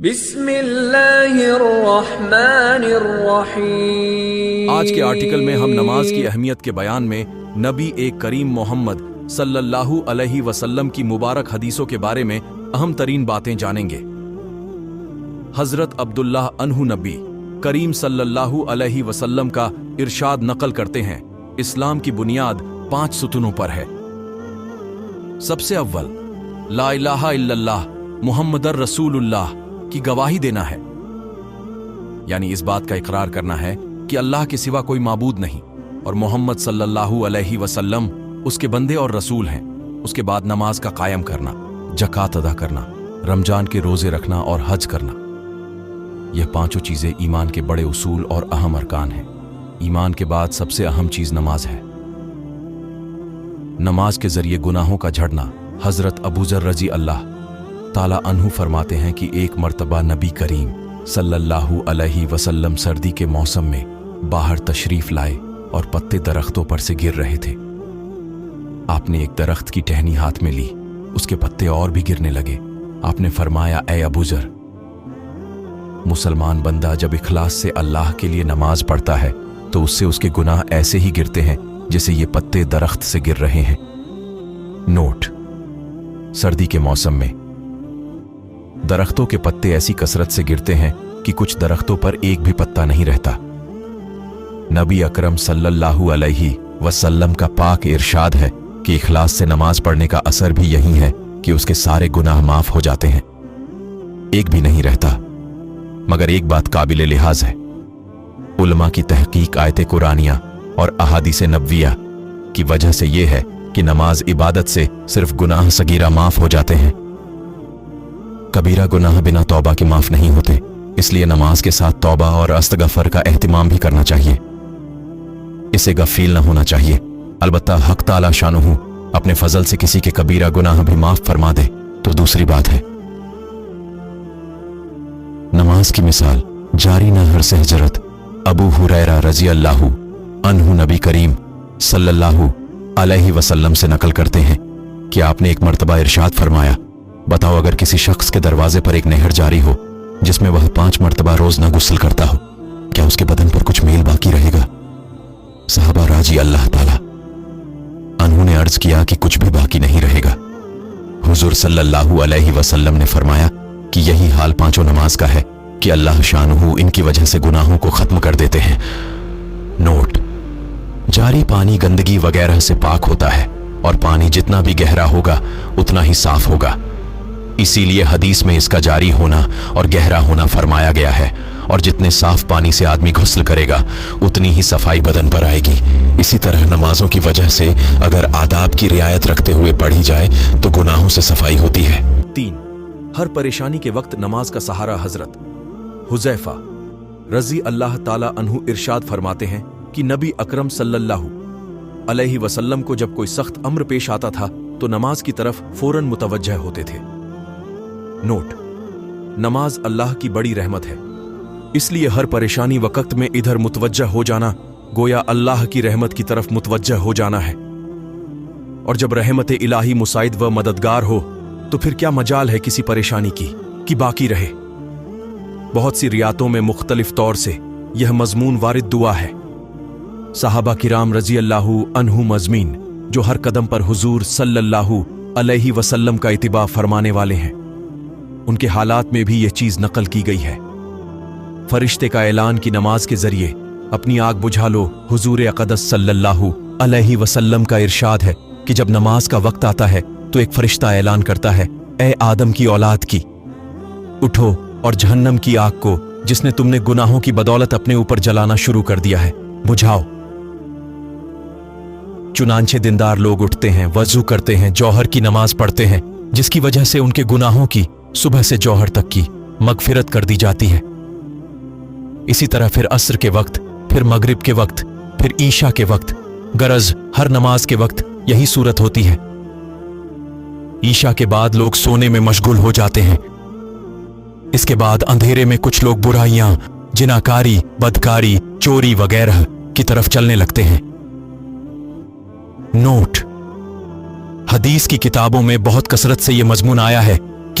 بسم اللہ الرحمن الرحیم۔ آج کے آرٹیکل میں ہم نماز کی اہمیت کے بیان میں نبی ایک کریم محمد صلی اللہ علیہ وسلم کی مبارک حدیثوں کے بارے میں اہم ترین باتیں جانیں گے۔ حضرت عبداللہ عنہ نبی کریم صلی اللہ علیہ وسلم کا ارشاد نقل کرتے ہیں، اسلام کی بنیاد 5 ستونوں پر ہے۔ سب سے اول لا الہ الا اللہ محمد رسول اللہ کی گواہی دینا ہے، یعنی اس بات کا اقرار کرنا ہے کہ اللہ کے سوا کوئی معبود نہیں اور محمد صلی اللہ علیہ وسلم اس کے بندے اور رسول ہیں۔ اس کے بعد نماز کا قائم کرنا، زکوٰۃ ادا کرنا، رمضان کے روزے رکھنا اور حج کرنا۔ یہ 5 چیزیں ایمان کے بڑے اصول اور اہم ارکان ہیں۔ ایمان کے بعد سب سے اہم چیز نماز ہے۔ نماز کے ذریعے گناہوں کا جھڑنا۔ حضرت ابو ذر رضی اللہ تعالیٰ عنہ فرماتے ہیں کہ ایک مرتبہ نبی کریم صلی اللہ علیہ وسلم سردی کے موسم میں باہر تشریف لائے اور پتے درختوں پر سے گر رہے تھے۔ آپ نے ایک درخت کی ٹہنی ہاتھ میں لی، اس کے پتے اور بھی گرنے لگے۔ آپ نے فرمایا، اے ابو ذر، مسلمان بندہ جب اخلاص سے اللہ کے لیے نماز پڑھتا ہے تو اس سے اس کے گناہ ایسے ہی گرتے ہیں جیسے یہ پتے درخت سے گر رہے ہیں۔ نوٹ: سردی کے موسم میں درختوں کے پتے ایسی کثرت سے گرتے ہیں کہ کچھ درختوں پر ایک بھی پتا نہیں رہتا۔ نبی اکرم صلی اللہ علیہ وسلم کا پاک ارشاد ہے کہ اخلاص سے نماز پڑھنے کا اثر بھی یہی ہے کہ اس کے سارے گناہ معاف ہو جاتے ہیں، ایک بھی نہیں رہتا۔ مگر ایک بات قابل لحاظ ہے، علماء کی تحقیق آیت قرآنیہ اور احادیث نبویہ کی وجہ سے یہ ہے کہ نماز عبادت سے صرف گناہ صغیرہ معاف ہو جاتے ہیں، کبیرہ گناہ بنا توبہ کے معاف نہیں ہوتے۔ اس لیے نماز کے ساتھ توبہ اور استغفار کا اہتمام بھی کرنا چاہیے، اسے غفیل نہ ہونا چاہیے۔ البتہ حق تعالی شانہ اپنے فضل سے کسی کے کبیرہ گناہ بھی معاف فرما دے تو دوسری بات ہے۔ نماز کی مثال جاری نہر سے ہجرت ابو ہریرہ رضی اللہ عنہ نبی کریم صلی اللہ علیہ وسلم سے نقل کرتے ہیں کہ آپ نے ایک مرتبہ ارشاد فرمایا، بتاؤ اگر کسی شخص کے دروازے پر ایک نہر جاری ہو جس میں وہ 5 مرتبہ روز نہ غسل کرتا ہو، کیا اس کے بدن پر کچھ میل باقی رہے گا؟ صحابہ راضی اللہ تعالی عنہ نے عرض کیا کہ کچھ بھی باقی نہیں رہے گا۔ حضور صلی اللہ علیہ وسلم نے فرمایا کہ یہی حال 5 نماز کا ہے کہ اللہ شانہ ان کی وجہ سے گناہوں کو ختم کر دیتے ہیں۔ نوٹ: جاری پانی گندگی وغیرہ سے پاک ہوتا ہے اور پانی جتنا بھی گہرا ہوگا اتنا ہی صاف ہوگا، اسی لیے حدیث میں اس کا جاری ہونا اور گہرا ہونا فرمایا گیا ہے، اور جتنے صاف پانی سے آدمی غسل کرے گا اتنی ہی صفائی بدن پر آئے گی۔ اسی طرح نمازوں کی وجہ سے اگر آداب کی رعایت رکھتے ہوئے پڑھی جائے تو گناہوں سے صفائی ہوتی ہے۔ 3. ہر پریشانی کے وقت نماز کا سہارا۔ حضرت حذیفہ رضی اللہ تعالی عنہ ارشاد فرماتے ہیں کہ نبی اکرم صلی اللہ علیہ وسلم کو جب کوئی سخت امر پیش آتا تھا تو نماز کی طرف فوراً متوجہ ہوتے تھے۔ نوٹ: نماز اللہ کی بڑی رحمت ہے، اس لیے ہر پریشانی وقت میں ادھر متوجہ ہو جانا گویا اللہ کی رحمت کی طرف متوجہ ہو جانا ہے، اور جب رحمت الہی مساعد و مددگار ہو تو پھر کیا مجال ہے کسی پریشانی کی کہ باقی رہے۔ بہت سی روایتوں میں مختلف طور سے یہ مضمون وارد دعا ہے۔ صحابہ کرام رضی اللہ عنہ مضمین جو ہر قدم پر حضور صلی اللہ علیہ وسلم کا اتباع فرمانے والے ہیں، ان کے حالات میں بھی یہ چیز نقل کی گئی ہے۔ فرشتے کا اعلان کی نماز کے ذریعے اپنی آگ بجھا لو۔ حضور اقدس صلی اللہ علیہ وسلم کا ارشاد ہے کہ جب نماز کا وقت آتا ہے تو ایک فرشتہ اعلان کرتا ہے، اے آدم کی اولاد کی، اٹھو اور جہنم کی آگ کو جس نے تم نے گناہوں کی بدولت اپنے اوپر جلانا شروع کر دیا ہے بجھاؤ۔ چنانچہ دیندار لوگ اٹھتے ہیں، وضو کرتے ہیں، جوہر کی نماز پڑھتے ہیں، جس کی وجہ سے ان کے گناہوں کی صبح سے جوہر تک کی مغفرت کر دی جاتی ہے۔ اسی طرح پھر عصر کے وقت، پھر مغرب کے وقت، پھر عشاء کے وقت، غرض ہر نماز کے وقت یہی صورت ہوتی ہے۔ عشاء کے بعد لوگ سونے میں مشغول ہو جاتے ہیں، اس کے بعد اندھیرے میں کچھ لوگ برائیاں، جناکاری، بدکاری، چوری وغیرہ کی طرف چلنے لگتے ہیں۔ نوٹ: حدیث کی کتابوں میں بہت کثرت سے یہ مضمون آیا ہے